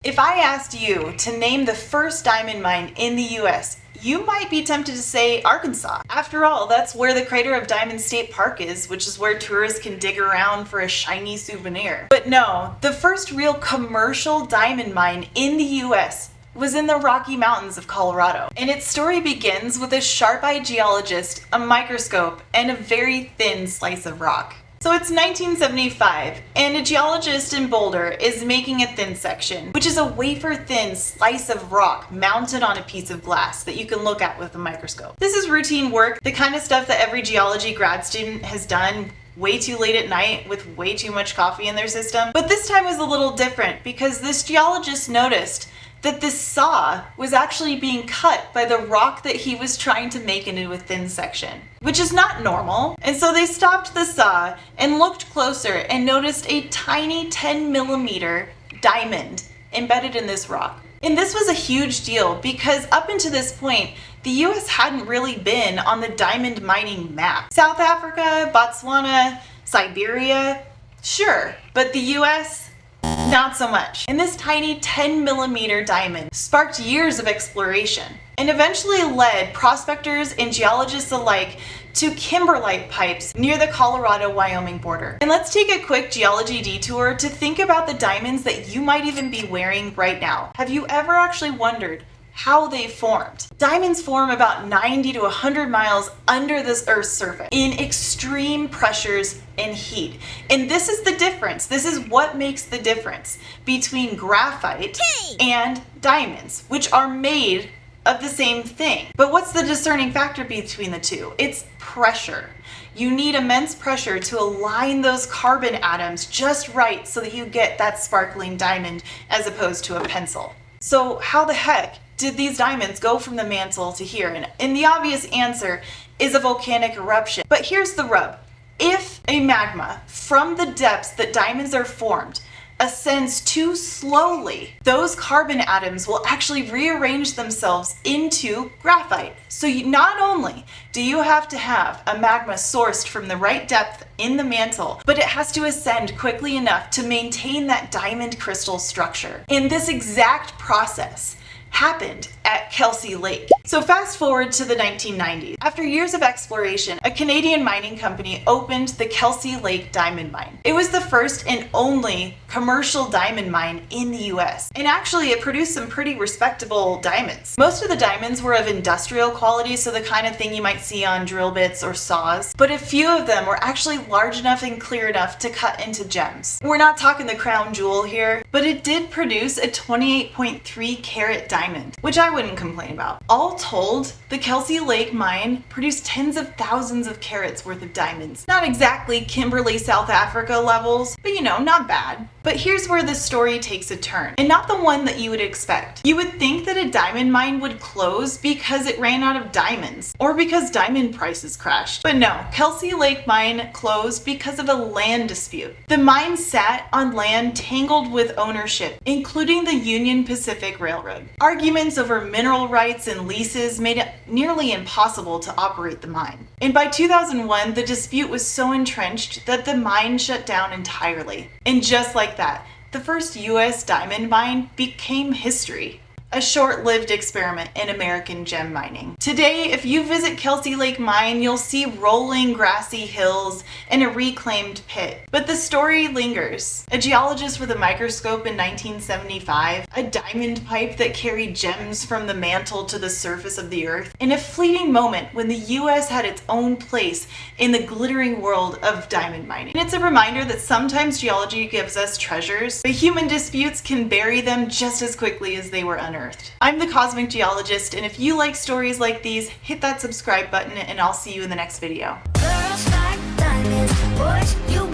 If I asked you to name the first diamond mine in the US, you might be tempted to say Arkansas. After all, that's where the crater of Diamond State Park is, which is where tourists can dig around for a shiny souvenir. But no, the first real commercial diamond mine in the US was in the Rocky Mountains of Colorado. And its story begins with a sharp-eyed geologist, a microscope, and a very thin slice of rock. So it's 1975, and a geologist in Boulder is making a thin section, which is a wafer-thin slice of rock mounted on a piece of glass that you can look at with a microscope. This is routine work, the kind of stuff that every geology grad student has done way too late at night with way too much coffee in their system. But this time was a little different because this geologist noticed that this saw was actually being cut by the rock that he was trying to make into a thin section, which is not normal. And so they stopped the saw and looked closer and noticed a tiny 10mm diamond embedded in this rock. And this was a huge deal because up until this point, the US hadn't really been on the diamond mining map. South Africa, Botswana, Siberia, sure, but the US, not so much. And this tiny 10mm diamond sparked years of exploration and eventually led prospectors and geologists alike to kimberlite pipes near the Colorado-Wyoming border. And let's take a quick geology detour to think about the diamonds that you might even be wearing right now. Have you ever actually wondered how they formed? Diamonds form about 90 to 100 miles under this Earth's surface in extreme pressures and heat. And this is the difference. This is what makes the difference between graphite and diamonds, which are made of the same thing. But what's the discerning factor between the two? It's pressure. You need immense pressure to align those carbon atoms just right so that you get that sparkling diamond as opposed to a pencil. So how the heck did these diamonds go from the mantle to here? And the obvious answer is a volcanic eruption. But here's the rub. If a magma from the depths that diamonds are formed ascends too slowly, those carbon atoms will actually rearrange themselves into graphite. So not only do you have to have a magma sourced from the right depth in the mantle, but it has to ascend quickly enough to maintain that diamond crystal structure. And this exact process happened at Kelsey Lake. So fast forward to the 1990s. After years of exploration, a Canadian mining company opened the Kelsey Lake Diamond Mine. It was the first and only commercial diamond mine in the US. And actually it produced some pretty respectable diamonds. Most of the diamonds were of industrial quality, so the kind of thing you might see on drill bits or saws, but a few of them were actually large enough and clear enough to cut into gems. We're not talking the crown jewel here, but it did produce a 28.3 carat diamond, which I wouldn't complain about. All told, the Kelsey Lake Mine produced tens of thousands of carats worth of diamonds. Not exactly Kimberley, South Africa levels, but you know, not bad. But here's where the story takes a turn, and not the one that you would expect. You would think that a diamond mine would close because it ran out of diamonds, or because diamond prices crashed. But no, Kelsey Lake Mine closed because of a land dispute. The mine sat on land tangled with ownership, including the Union Pacific Railroad. Arguments over mineral rights and leases made it nearly impossible to operate the mine. And by 2001, the dispute was so entrenched that the mine shut down entirely. And just like that, the first US diamond mine became history. A short-lived experiment in American gem mining. Today, if you visit Kelsey Lake Mine, you'll see rolling grassy hills and a reclaimed pit. But the story lingers. A geologist with a microscope in 1975, a diamond pipe that carried gems from the mantle to the surface of the earth, and a fleeting moment when the US had its own place in the glittering world of diamond mining. And it's a reminder that sometimes geology gives us treasures, but human disputes can bury them just as quickly as they were unearthed. I'm the Cosmic Geologist, and if you like stories like these, hit that subscribe button and I'll see you in the next video. Girls like diamonds, boys, you